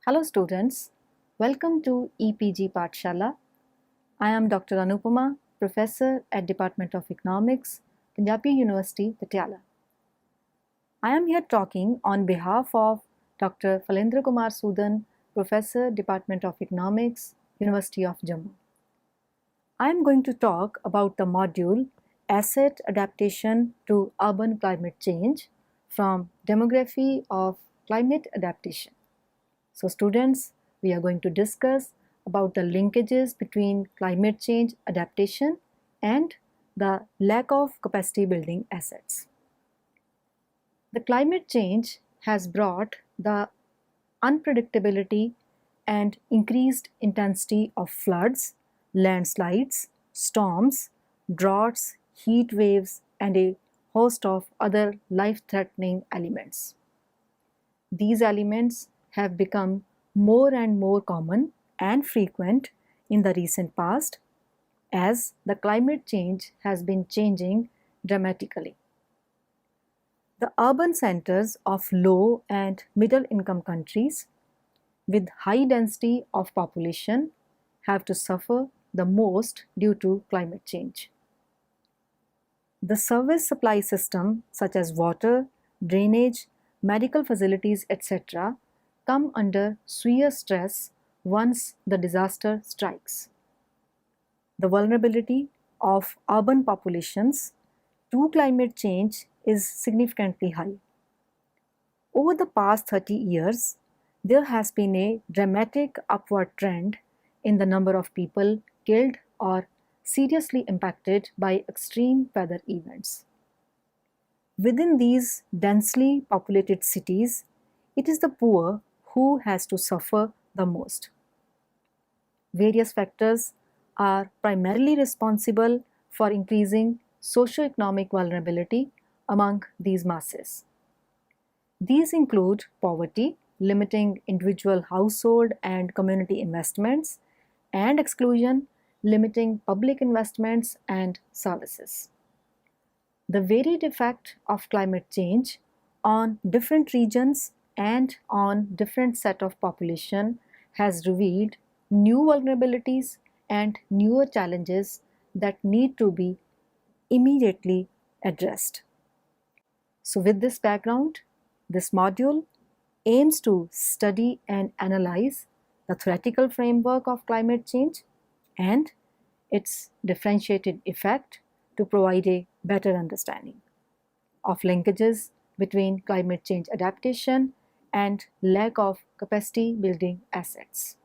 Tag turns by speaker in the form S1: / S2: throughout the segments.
S1: Hello students, welcome to EPG Pathshala. I am Dr. Anupama, Professor at Department of Economics, Punjabi University, Patiala. I am here talking on behalf of Dr. Falendra Kumar Sudan, Professor, Department of Economics, University of Jammu. I am going to talk about the module Asset Adaptation to Urban Climate Change from Demography of Climate Adaptation. So students, we are going to discuss about the linkages between climate change adaptation and the lack of capacity building assets. The climate change has brought the unpredictability and increased intensity of floods, landslides, storms, droughts, heat waves, and a host of other life-threatening elements. These elements have become more and more common and frequent in the recent past as the climate change has been changing dramatically. The urban centers of low and middle income countries with high density of population have to suffer the most due to climate change. The service supply system such as water, drainage, medical facilities, etc. come under severe stress once the disaster strikes. The vulnerability of urban populations to climate change is significantly high. Over the past 30 years, there has been a dramatic upward trend in the number of people killed or seriously impacted by extreme weather events. Within these densely populated cities, it is the poor who has to suffer the most. Various factors are primarily responsible for increasing socio-economic vulnerability among these masses. These include poverty, limiting individual household and community investments, and exclusion, limiting public investments and services. The varied effect of climate change on different regions and on different set of population has revealed new vulnerabilities and newer challenges that need to be immediately addressed. So with this background, this module aims to study and analyze the theoretical framework of climate change and its differentiated effect to provide a better understanding of linkages between climate change adaptation and lack of capacity building assets.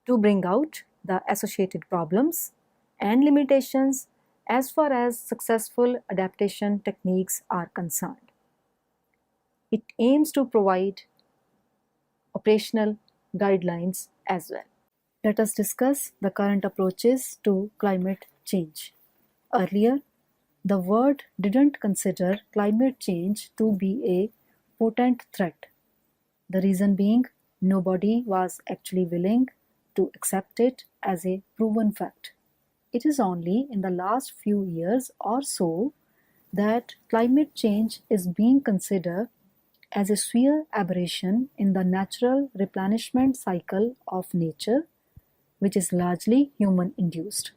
S1: To bring out the associated problems and limitations as far as successful adaptation techniques are concerned. It aims to provide operational guidelines as well. Let us discuss the current approaches to climate change. Earlier, the world didn't consider climate change to be a potent threat. The reason being, nobody was actually willing to accept it as a proven fact. It is only in the last few years or so that climate change is being considered as a severe aberration in the natural replenishment cycle of nature, which is largely human-induced.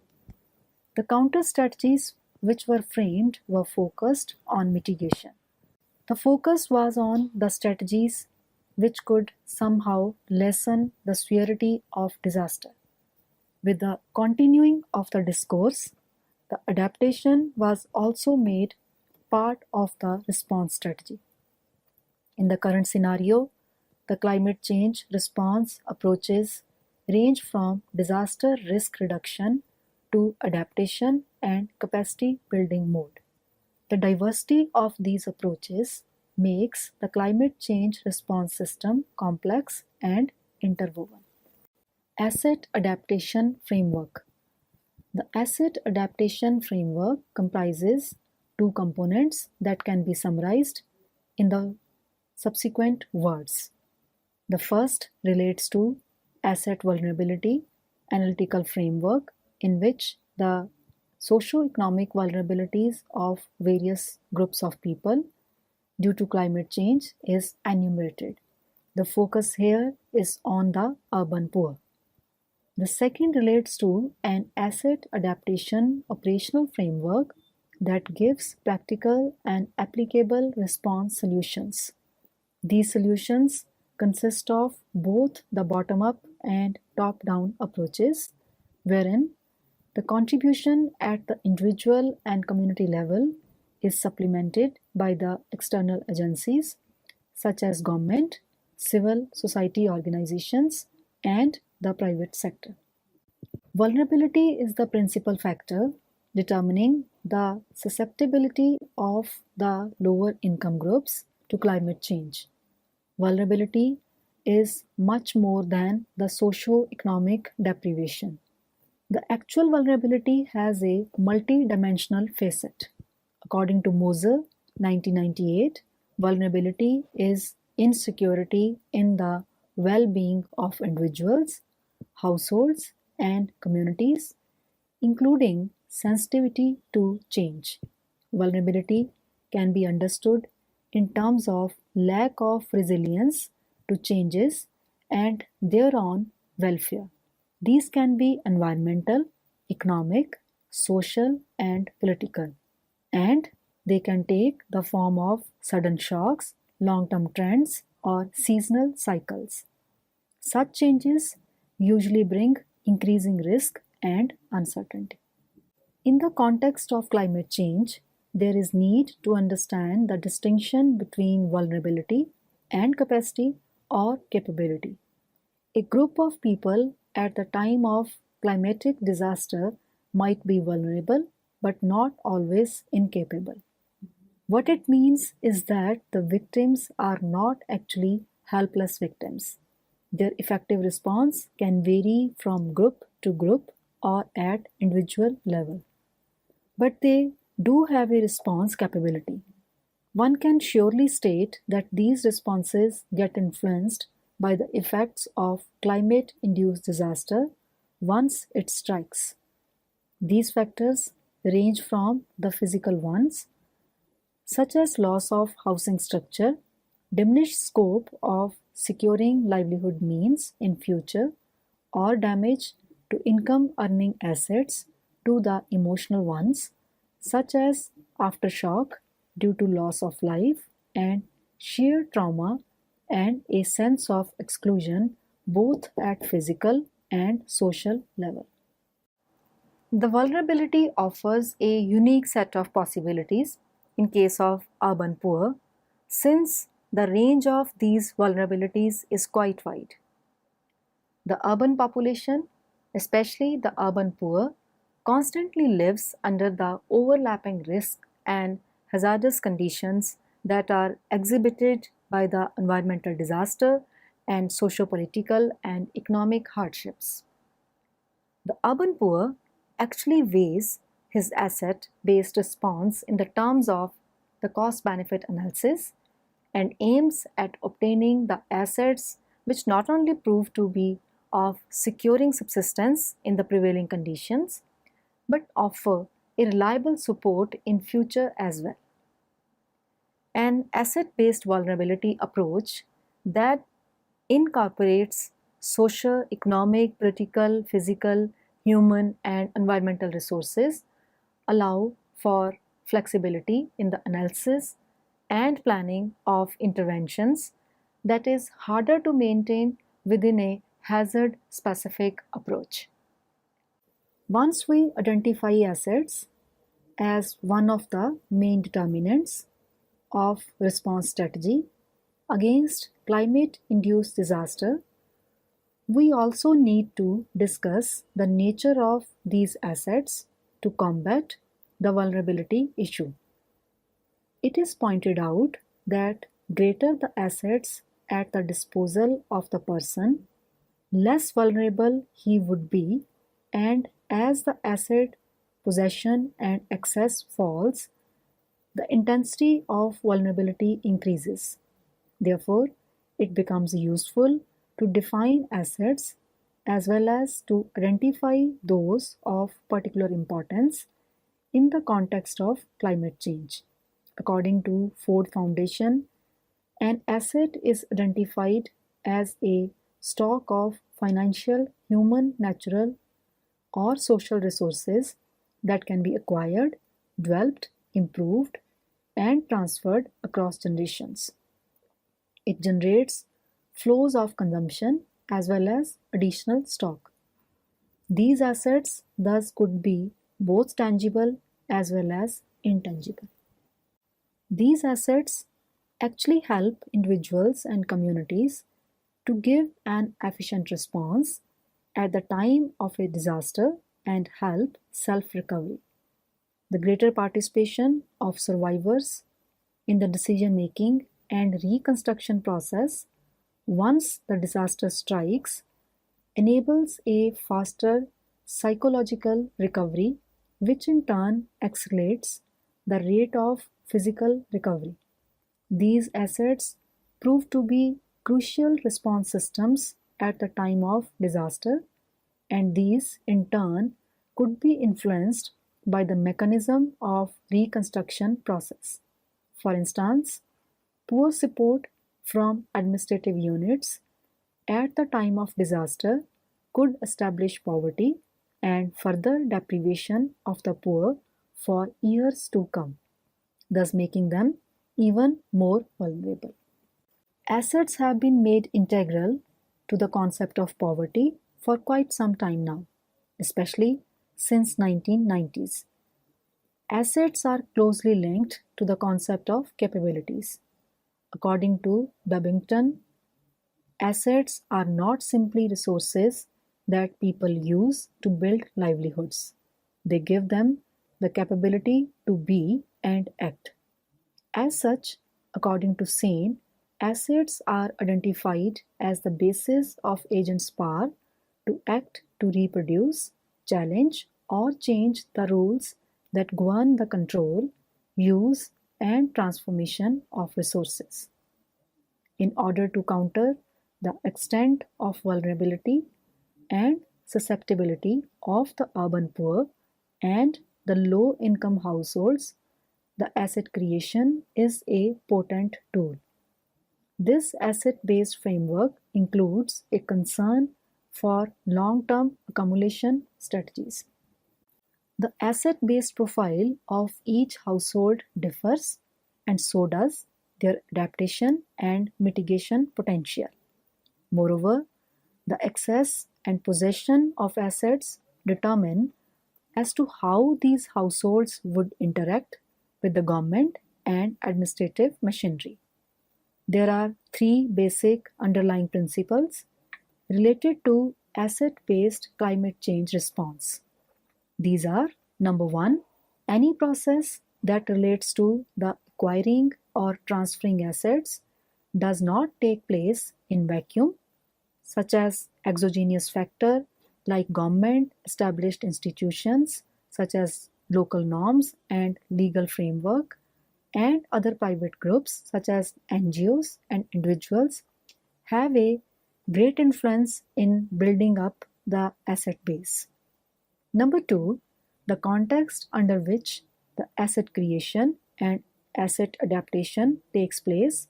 S1: The counter strategies which were framed were focused on mitigation. The focus was on the strategies which could somehow lessen the severity of disaster. With the continuing of the discourse, the adaptation was also made part of the response strategy. In the current scenario, the climate change response approaches range from disaster risk reduction to adaptation and capacity building mode. The diversity of these approaches makes the climate change response system complex and interwoven. Asset Adaptation Framework. The Asset Adaptation Framework comprises two components that can be summarized in the subsequent words. The first relates to asset vulnerability analytical framework, in which the socio-economic vulnerabilities of various groups of people due to climate change is enumerated. The focus here is on the urban poor. The second relates to an asset adaptation operational framework that gives practical and applicable response solutions. These solutions consist of both the bottom-up and top-down approaches, wherein the contribution at the individual and community level is supplemented by the external agencies such as government, civil society organizations, and the private sector. Vulnerability is the principal factor determining the susceptibility of the lower income groups to climate change. Vulnerability is much more than the socio-economic deprivation. The actual vulnerability has a multi-dimensional facet. According to Moser, 1998, vulnerability is insecurity in the well-being of individuals, households, and communities, including sensitivity to change. Vulnerability can be understood in terms of lack of resilience to changes and their own welfare. These can be environmental, economic, social, and political, and they can take the form of sudden shocks, long-term trends, or seasonal cycles. Such changes usually bring increasing risk and uncertainty. In the context of climate change, there is need to understand the distinction between vulnerability and capacity or capability. A group of people at the time of climatic disaster might be vulnerable but not always incapable. What it means is that the victims are not actually helpless victims. Their effective response can vary from group to group or at individual level. But they do have a response capability. One can surely state that these responses get influenced by the effects of climate-induced disaster once it strikes. These factors range from the physical ones, such as loss of housing structure, diminished scope of securing livelihood means in future, or damage to income-earning assets, to the emotional ones, such as aftershock due to loss of life and sheer trauma and a sense of exclusion both at physical and social level. The vulnerability offers a unique set of possibilities in case of urban poor, since the range of these vulnerabilities is quite wide. The urban population, especially the urban poor, constantly lives under the overlapping risk and hazardous conditions that are exhibited by the environmental disaster and socio-political and economic hardships. The urban poor actually weighs his asset-based response in the terms of the cost-benefit analysis and aims at obtaining the assets which not only prove to be of securing subsistence in the prevailing conditions, but offer a reliable support in future as well. An asset-based vulnerability approach that incorporates social, economic, political, physical, human, and environmental resources allow for flexibility in the analysis and planning of interventions that is harder to maintain within a hazard-specific approach. Once we identify assets as one of the main determinants of response strategy against climate-induced disaster, we also need to discuss the nature of these assets to combat the vulnerability issue. It is pointed out that greater the assets at the disposal of the person, less vulnerable he would be, and as the asset possession and access falls, the intensity of vulnerability increases. Therefore, it becomes useful to define assets as well as to identify those of particular importance in the context of climate change. According to Ford Foundation, an asset is identified as a stock of financial, human, natural, or social resources that can be acquired, developed, improved, and transferred across generations. It generates flows of consumption as well as additional stock. These assets thus could be both tangible as well as intangible. These assets actually help individuals and communities to give an efficient response at the time of a disaster and help self-recovery. The greater participation of survivors in the decision-making and reconstruction process once the disaster strikes enables a faster psychological recovery, which in turn accelerates the rate of physical recovery. These assets prove to be crucial response systems at the time of disaster, and these in turn could be influenced by the mechanism of reconstruction process. For instance, poor support from administrative units at the time of disaster could establish poverty and further deprivation of the poor for years to come, thus making them even more vulnerable. Assets have been made integral to the concept of poverty for quite some time now, especially since 1990s. Assets are closely linked to the concept of capabilities. According to Babington, assets are not simply resources that people use to build livelihoods. They give them the capability to be and act. As such, according to Sain, assets are identified as the basis of agents' power to act, to reproduce, challenge, or change the rules that govern the control, use, and transformation of resources. In order to counter the extent of vulnerability and susceptibility of the urban poor and the low-income households, the asset creation is a potent tool. This asset-based framework includes a concern for long-term accumulation strategies. The asset-based profile of each household differs, and so does their adaptation and mitigation potential. Moreover, the access and possession of assets determine as to how these households would interact with the government and administrative machinery. There are three basic underlying principles related to asset-based climate change response. These are: number one, any process that relates to the acquiring or transferring assets does not take place in vacuum, such as exogenous factor like government established institutions such as local norms and legal framework, and other private groups such as NGOs and individuals have a great influence in building up the asset base. Number two, the context under which the asset creation and asset adaptation takes place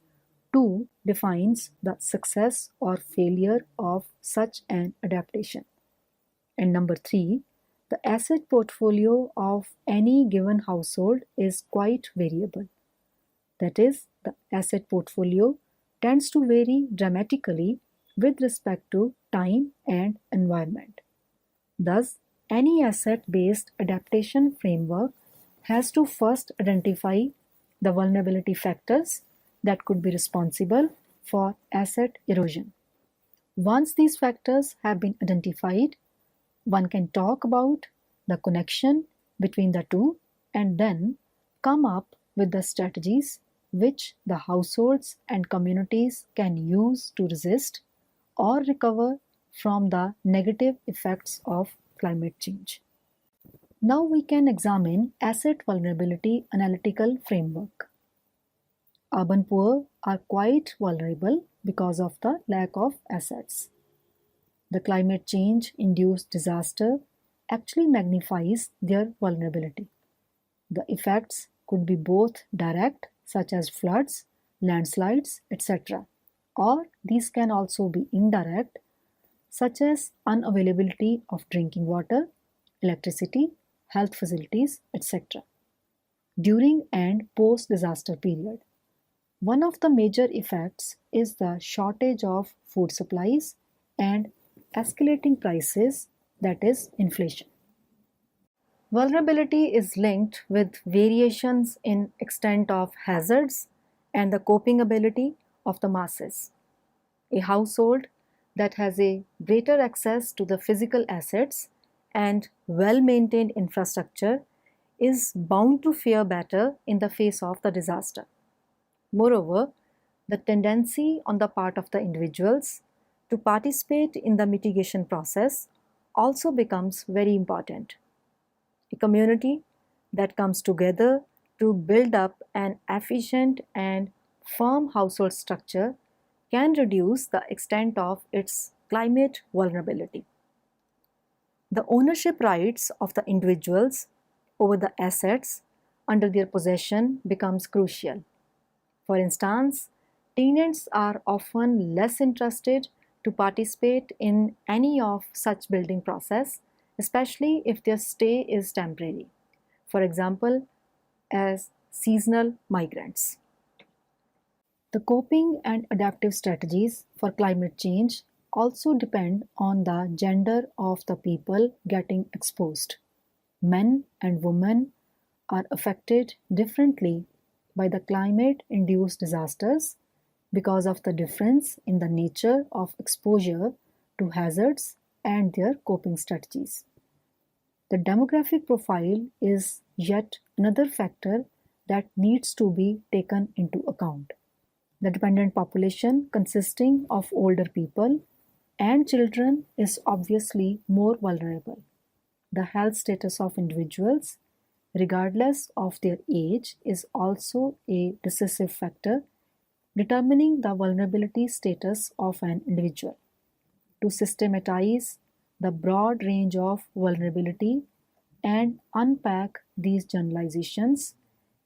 S1: too defines the success or failure of such an adaptation. And number three, the asset portfolio of any given household is quite variable. That is, the asset portfolio tends to vary dramatically with respect to time and environment. Thus, any asset-based adaptation framework has to first identify the vulnerability factors that could be responsible for asset erosion. Once these factors have been identified, one can talk about the connection between the two and then come up with the strategies which the households and communities can use to resist or recover from the negative effects of climate change. Now we can examine asset vulnerability analytical framework. Urban poor are quite vulnerable because of the lack of assets. The climate change induced disaster actually magnifies their vulnerability. The effects could be both direct, such as floods, landslides, etc., Or these can also be indirect, such as unavailability of drinking water, electricity, health facilities, etc. during and post-disaster period. One of the major effects is the shortage of food supplies and escalating prices, that is, inflation. Vulnerability is linked with variations in extent of hazards and the coping ability of the masses. A household that has a greater access to the physical assets and well-maintained infrastructure is bound to fare better in the face of the disaster. Moreover, the tendency on the part of the individuals to participate in the mitigation process also becomes very important. A community that comes together to build up an efficient and firm household structure can reduce the extent of its climate vulnerability. The ownership rights of the individuals over the assets under their possession becomes crucial. For instance, tenants are often less interested to participate in any of such building process, especially if their stay is temporary. For example, as seasonal migrants. The coping and adaptive strategies for climate change also depend on the gender of the people getting exposed. Men and women are affected differently by the climate-induced disasters because of the difference in the nature of exposure to hazards and their coping strategies. The demographic profile is yet another factor that needs to be taken into account. The dependent population consisting of older people and children is obviously more vulnerable. The health status of individuals, regardless of their age, is also a decisive factor determining the vulnerability status of an individual. To systematize the broad range of vulnerability and unpack these generalizations,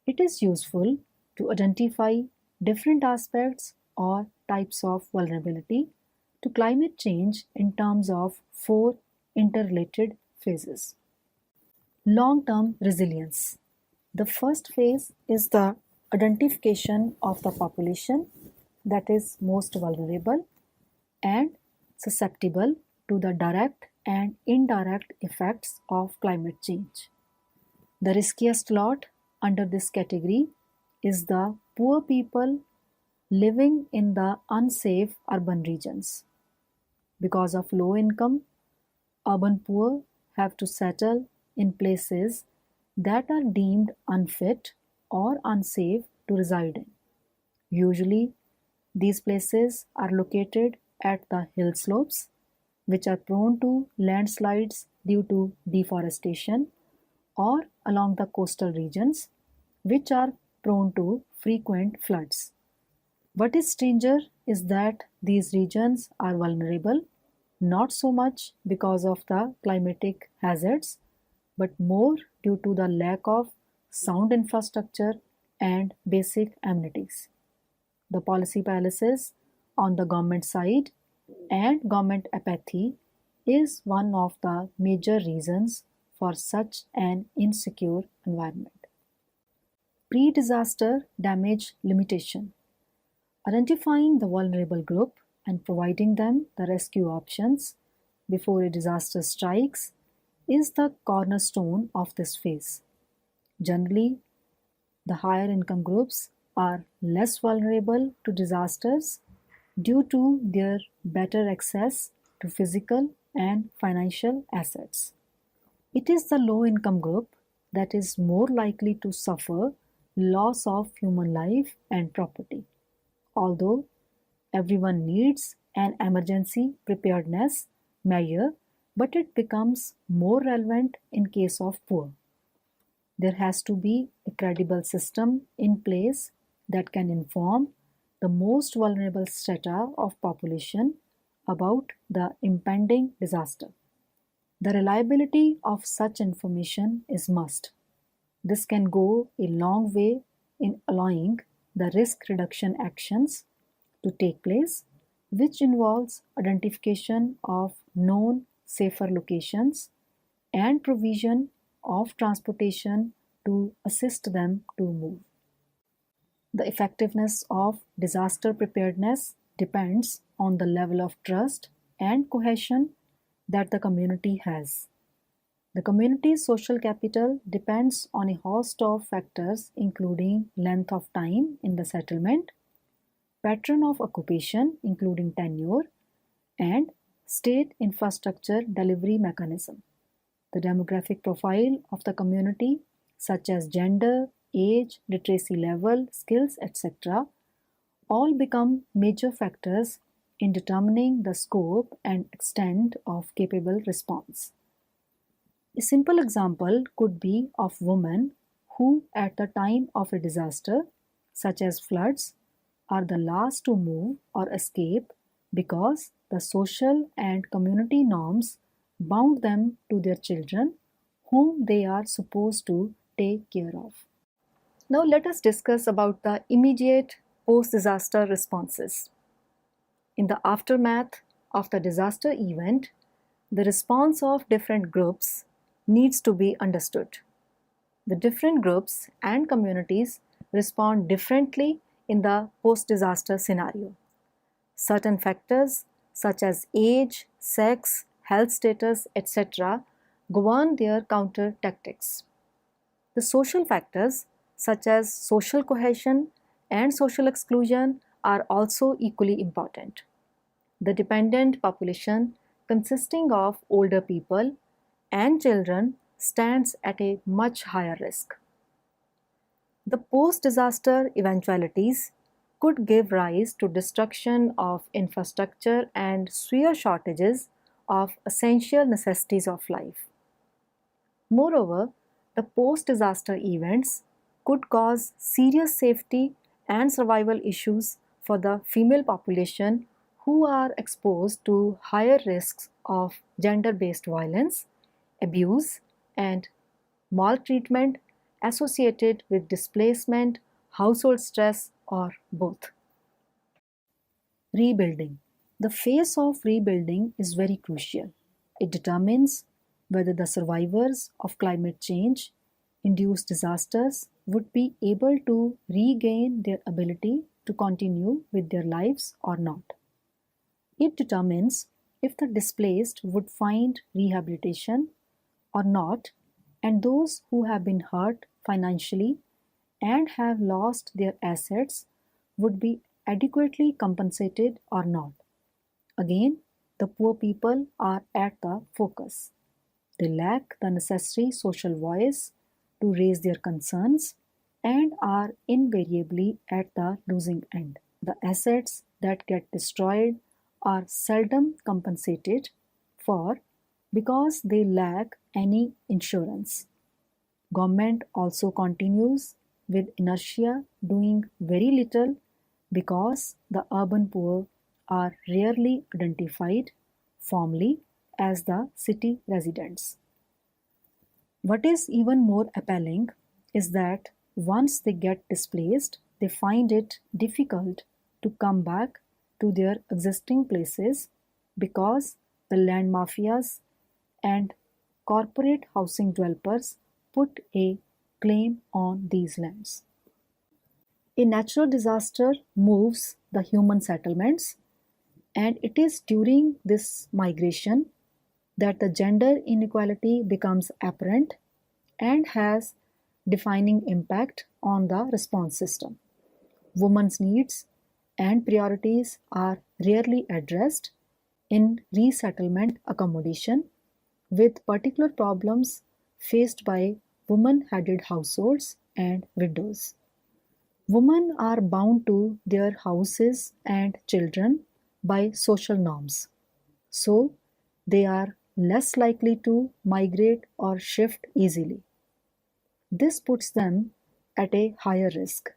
S1: it is useful to identify different aspects or types of vulnerability to climate change in terms of four interrelated phases. Long-term resilience. The first phase is the identification of the population that is most vulnerable and susceptible to the direct and indirect effects of climate change. The riskiest lot under this category is the poor people living in the unsafe urban regions. Because of low income, urban poor have to settle in places that are deemed unfit or unsafe to reside in. Usually, these places are located at the hill slopes, which are prone to landslides due to deforestation, or along the coastal regions, which are prone to frequent floods. What is stranger is that these regions are vulnerable not so much because of the climatic hazards, but more due to the lack of sound infrastructure and basic amenities. The policy paralysis on the government side and government apathy is one of the major reasons for such an insecure environment. Pre-disaster damage limitation. Identifying the vulnerable group and providing them the rescue options before a disaster strikes is the cornerstone of this phase. Generally, the higher income groups are less vulnerable to disasters due to their better access to physical and financial assets. It is the low income group that is more likely to suffer loss of human life and property. Although everyone needs an emergency preparedness measure, but it becomes more relevant in case of poor. There has to be a credible system in place that can inform the most vulnerable strata of population about the impending disaster. The reliability of such information is must. This can go a long way in allowing the risk reduction actions to take place, which involves identification of known safer locations and provision of transportation to assist them to move. The effectiveness of disaster preparedness depends on the level of trust and cohesion that the community has. The community's social capital depends on a host of factors including length of time in the settlement, pattern of occupation including tenure, and state infrastructure delivery mechanism. The demographic profile of the community, such as gender, age, literacy level, skills, etc., all become major factors in determining the scope and extent of capable response. A simple example could be of women who, at the time of a disaster, such as floods, are the last to move or escape because the social and community norms bound them to their children, whom they are supposed to take care of. Now let us discuss about the immediate post-disaster responses. In the aftermath of the disaster event, the response of different groups needs to be understood. The different groups and communities respond differently in the post-disaster scenario. Certain factors such as age, sex, health status, etc. govern their counter tactics. The social factors such as social cohesion and social exclusion are also equally important. The dependent population consisting of older people and children stands at a much higher risk. The post-disaster eventualities could give rise to destruction of infrastructure and severe shortages of essential necessities of life. Moreover, the post-disaster events could cause serious safety and survival issues for the female population who are exposed to higher risks of gender-based violence, abuse, and maltreatment associated with displacement, household stress, or both. Rebuilding. The phase of rebuilding is very crucial. It determines whether the survivors of climate change induced disasters would be able to regain their ability to continue with their lives or not. It determines if the displaced would find rehabilitation or not, and those who have been hurt financially and have lost their assets would be adequately compensated or not. Again, the poor people are at the focus. They lack the necessary social voice to raise their concerns and are invariably at the losing end. The assets that get destroyed are seldom compensated for because they lack any insurance. Government also continues with inertia doing very little because the urban poor are rarely identified formally as the city residents. What is even more appalling is that once they get displaced, they find it difficult to come back to their existing places because the land mafias and corporate housing developers put a claim on these lands. A natural disaster moves the human settlements, and it is during this migration that the gender inequality becomes apparent and has defining impact on the response system. Women's needs and priorities are rarely addressed in resettlement accommodation, with particular problems faced by woman-headed households and widows. Women are bound to their houses and children by social norms, so they are less likely to migrate or shift easily. This puts them at a higher risk.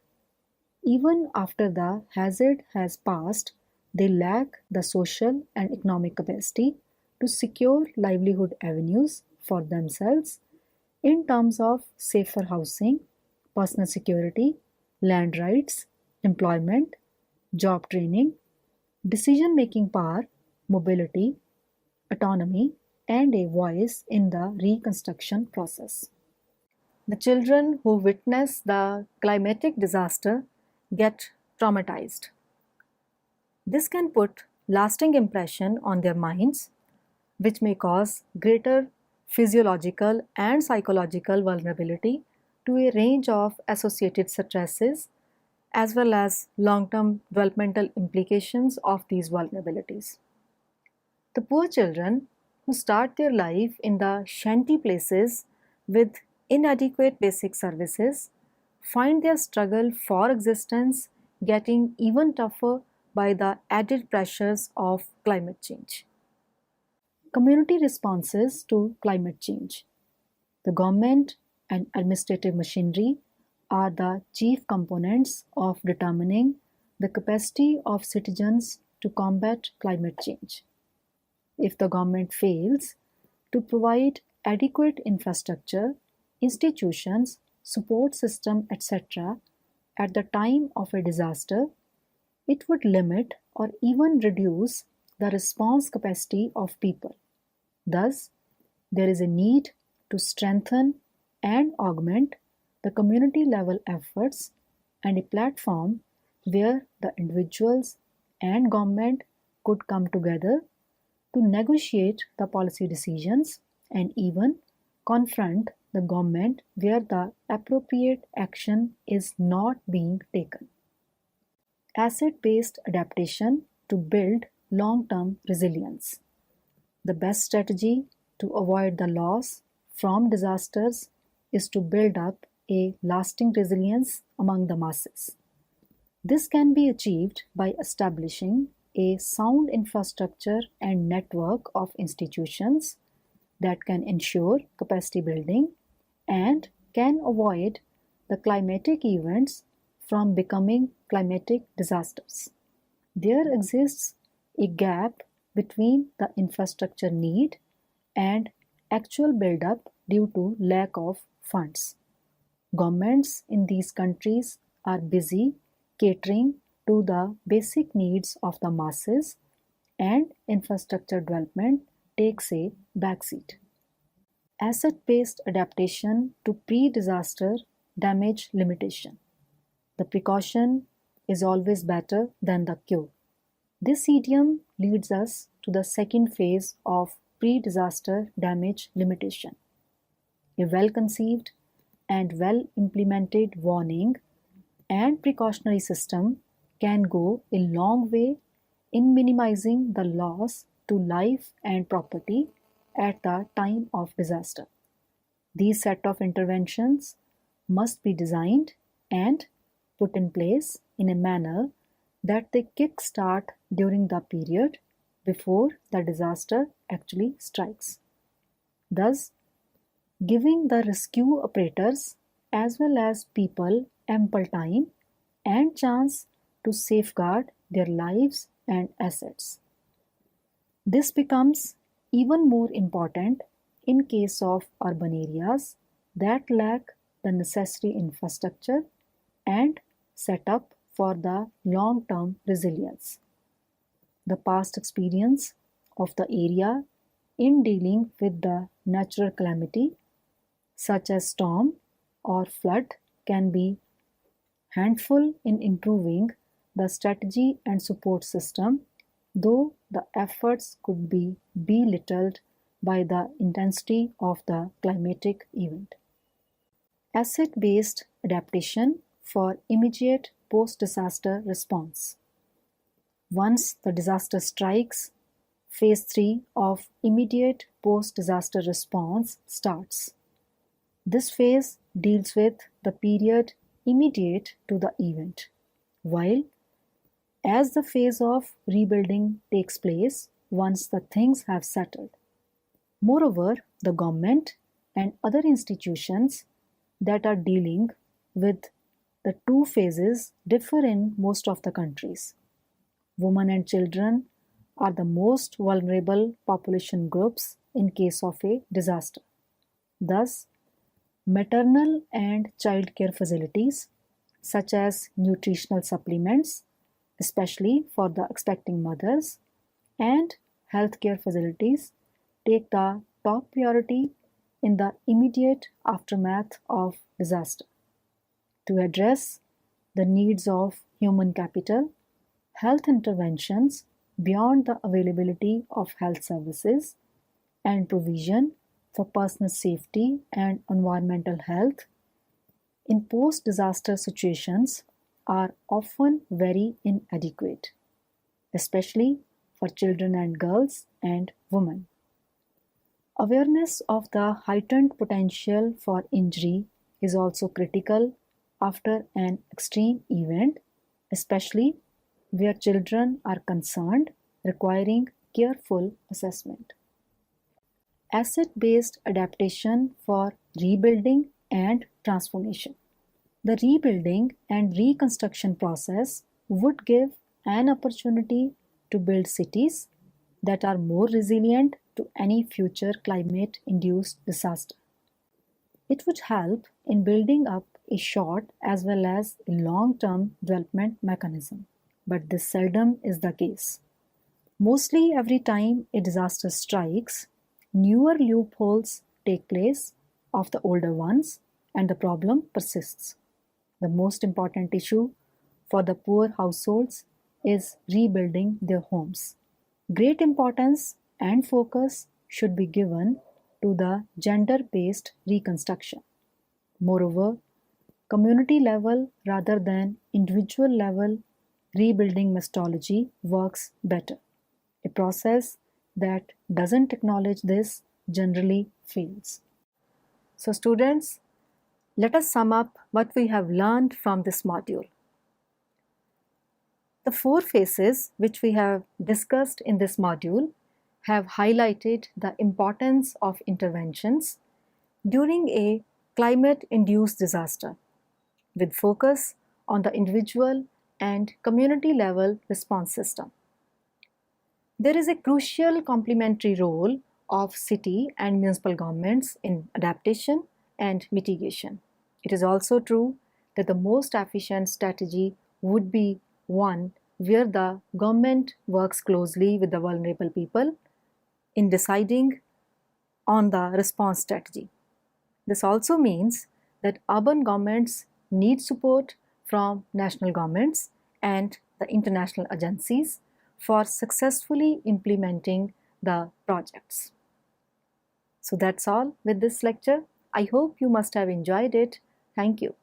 S1: Even after the hazard has passed, they lack the social and economic capacity to secure livelihood avenues for themselves in terms of safer housing, personal security, land rights, employment, job training, decision-making power, mobility, autonomy, and a voice in the reconstruction process. The children who witness the climatic disaster get traumatized. This can put lasting impression on their minds, which may cause greater physiological and psychological vulnerability to a range of associated stresses as well as long-term developmental implications of these vulnerabilities. The poor children who start their life in the shanty places with inadequate basic services find their struggle for existence getting even tougher by the added pressures of climate change. Community responses to climate change. The government and administrative machinery are the chief components of determining the capacity of citizens to combat climate change. If the government fails to provide adequate infrastructure, institutions, support system, etc., at the time of a disaster, it would limit or even reduce the response capacity of people. Thus, there is a need to strengthen and augment the community level efforts and a platform where the individuals and government could come together to negotiate the policy decisions and even confront the government where the appropriate action is not being taken. Asset-based adaptation to build long-term resilience. The best strategy to avoid the loss from disasters is to build up a lasting resilience among the masses. This can be achieved by establishing a sound infrastructure and network of institutions that can ensure capacity building and can avoid the climatic events from becoming climatic disasters. There exists a gap between the infrastructure need and actual build-up due to lack of funds. Governments in these countries are busy catering to the basic needs of the masses, and infrastructure development takes a backseat. Asset-based adaptation to pre-disaster damage limitation. The precaution is always better than the cure. This idiom leads us to the second phase of pre-disaster damage limitation. A well-conceived and well-implemented warning and precautionary system can go a long way in minimizing the loss to life and property at the time of disaster. These set of interventions must be designed and put in place in a manner that they kickstart during the period before the disaster actually strikes, thus giving the rescue operators as well as people ample time and chance to safeguard their lives and assets. This becomes even more important in case of urban areas that lack the necessary infrastructure and set up for the long-term resilience. The past experience of the area in dealing with the natural calamity such as storm or flood can be handful in improving the strategy and support system, though the efforts could be belittled by the intensity of the climatic event. Asset-based adaptation for immediate post-disaster response. Once the disaster strikes, phase 3 of immediate post-disaster response starts. This phase deals with the period immediate to the event, while as the phase of rebuilding takes place once the things have settled. Moreover, the government and other institutions that are dealing with the two phases differ in most of the countries. Women and children are the most vulnerable population groups in case of a disaster. Thus, maternal and child care facilities, such as nutritional supplements, especially for the expecting mothers, and healthcare facilities take the top priority in the immediate aftermath of disaster. To address the needs of human capital, health interventions beyond the availability of health services and provision for personal safety and environmental health in post-disaster situations are often very inadequate, especially for children and girls and women. Awareness of the heightened potential for injury is also critical after an extreme event, especially where children are concerned, requiring careful assessment. Asset-based adaptation for rebuilding and transformation. The rebuilding and reconstruction process would give an opportunity to build cities that are more resilient to any future climate-induced disaster. It would help in building up a short as well as a long-term development mechanism, but this seldom is the case. Mostly every time a disaster strikes, newer loopholes take place of the older ones and the problem persists. The most important issue for the poor households is rebuilding their homes. Great importance and focus should be given to the gender-based reconstruction. Moreover, community level rather than individual level rebuilding methodology works better. A process that doesn't acknowledge this generally fails. So students, let us sum up what we have learned from this module. The 4 phases which we have discussed in this module have highlighted the importance of interventions during a climate-induced disaster with focus on the individual and community level response system. There is a crucial complementary role of city and municipal governments in adaptation and mitigation. It is also true that the most efficient strategy would be one where the government works closely with the vulnerable people in deciding on the response strategy. This also means that urban governments need support from national governments and the international agencies for successfully implementing the projects. So that's all with this lecture. I hope you must have enjoyed it. Thank you.